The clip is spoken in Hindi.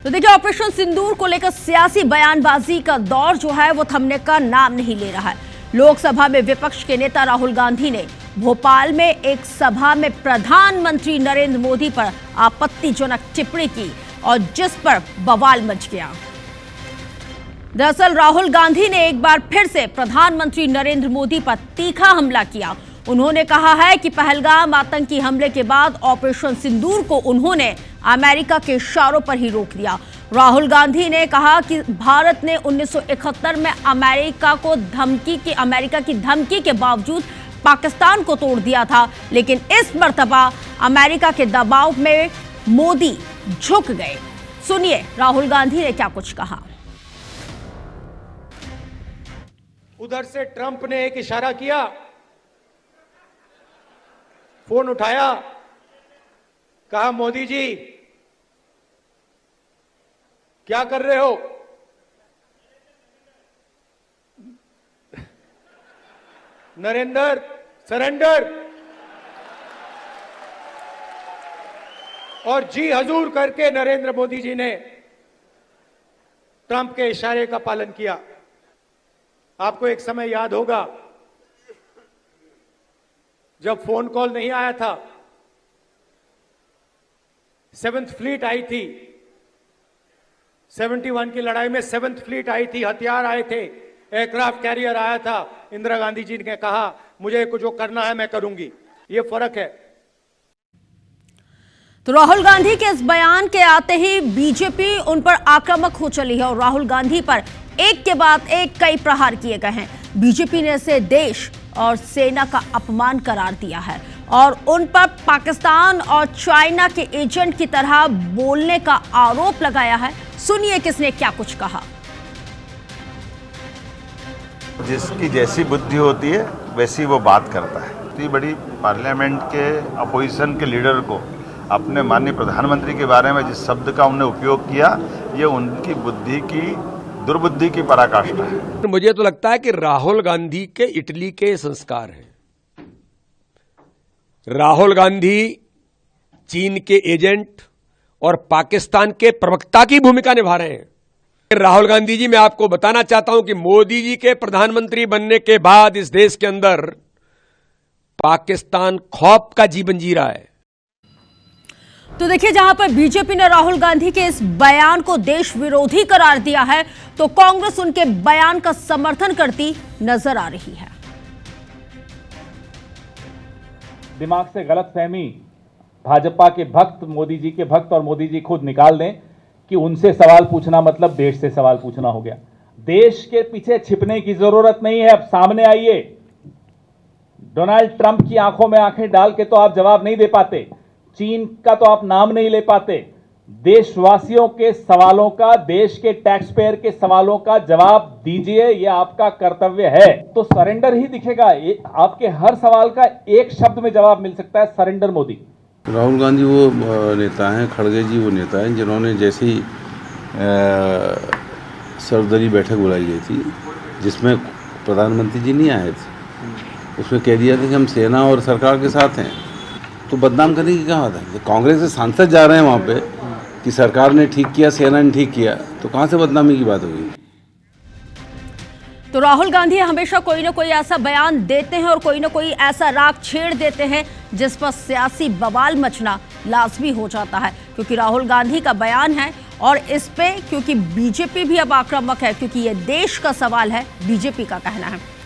तो देखिए, ऑपरेशन सिंदूर को लेकर सियासी बयानबाजी का दौर जो है वो थमने का नाम नहीं ले रहा है। लोकसभा में विपक्ष के नेता राहुल गांधी ने भोपाल में एक सभा में प्रधानमंत्री नरेंद्र मोदी पर आपत्तिजनक टिप्पणी की और जिस पर बवाल मच गया। दरअसल राहुल गांधी ने एक बार फिर से प्रधानमंत्री नरेंद्र मोदी पर तीखा हमला किया। उन्होंने कहा है कि पहलगाम आतंकी हमले के बाद ऑपरेशन सिंदूर को उन्होंने अमेरिका के इशारों पर ही रोक दिया। राहुल गांधी ने कहा कि भारत ने 1971 में अमेरिका की धमकी के बावजूद पाकिस्तान को तोड़ दिया था, लेकिन इस मर्तबा अमेरिका के दबाव में मोदी झुक गए। सुनिए राहुल गांधी ने क्या कुछ कहा। उधर से ट्रंप ने एक इशारा किया, फोन उठाया, कहा मोदी जी क्या कर रहे हो? नरेंद्र सरेंडर। और जी हजूर करके नरेंद्र मोदी जी ने ट्रंप के इशारे का पालन किया। आपको एक समय याद होगा जब फोन कॉल नहीं आया था, 7th फ्लीट आई थी, 71 की लड़ाई में 7th फ्लीट आई थी, हथियार आए थे, एयरक्राफ्ट कैरियर आया था। इंदिरा गांधी जी ने कहा मुझे कुछ जो करना है मैं करूंगी। ये फर्क है। तो राहुल गांधी के इस बयान के आते ही बीजेपी उन पर आक्रामक हो चली है और राहुल गांधी पर एक के बाद एक कई प्रहार किए गए हैं। बीजेपी ने इसे देश और सेना का अपमान करार दिया है और उन पर पाकिस्तान और चाइना के एजेंट की तरह बोलने का आरोप लगाया है। सुनिए किसने क्या कुछ कहा। जिसकी जैसी बुद्धि होती है वैसी वो बात करता है। इतनी बड़ी पार्लियामेंट के अपोजिशन के लीडर को अपने माननीय प्रधानमंत्री के बारे में जिस शब्द का उन्होंने उपयोग किया, ये उनकी बुद्धि की दुर्बुद्धि की पराकाष्ठा है। मुझे तो लगता है कि राहुल गांधी के इटली के संस्कार हैं। राहुल गांधी चीन के एजेंट और पाकिस्तान के प्रवक्ता की भूमिका निभा रहे हैं। राहुल गांधी जी, मैं आपको बताना चाहता हूं कि मोदी जी के प्रधानमंत्री बनने के बाद इस देश के अंदर पाकिस्तान खौफ का जीवन जी रहा है। तो देखिए, जहां पर बीजेपी ने राहुल गांधी के इस बयान को देश विरोधी करार दिया है, तो कांग्रेस उनके बयान का समर्थन करती नजर आ रही है। दिमाग से गलतफहमी भाजपा के भक्त, मोदी जी के भक्त और मोदी जी खुद निकाल दें कि उनसे सवाल पूछना मतलब देश से सवाल पूछना हो गया। देश के पीछे छिपने की जरूरत नहीं है। अब सामने आइए। डोनाल्ड ट्रंप की आंखों में आंखें डाल के तो आप जवाब नहीं दे पाते, चीन का तो आप नाम नहीं ले पाते। देशवासियों के सवालों का, देश के टैक्स पेयर के सवालों का जवाब दीजिए, यह आपका कर्तव्य है। तो सरेंडर ही दिखेगा। आपके हर सवाल का एक शब्द में जवाब मिल सकता है, सरेंडर मोदी। राहुल गांधी वो नेता हैं, खड़गे जी वो नेता हैं जिन्होंने जैसी सर्वदलीय बैठक बुलाई गई थी जिसमें प्रधानमंत्री जी नहीं आए थे, उसमें कह दिया था कि हम सेना और सरकार के साथ हैं। तो बदनाम करने की क्या बात है? कांग्रेस के सांसद जा रहे हैं वहाँ पे कि सरकार ने ठीक किया, सेना ने ठीक किया, तो कहाँ से बदनामी की बात होगी? तो राहुल गांधी हमेशा कोई ना कोई ऐसा बयान देते हैं और कोई ना कोई ऐसा राग छेड़ देते हैं जिस पर सियासी बवाल मचना लाजमी हो जाता है, क्योंकि राहुल गांधी का बयान है और इस पे क्योंकि बीजेपी भी अब आक्रामक है, क्योंकि ये देश का सवाल है, बीजेपी का कहना है।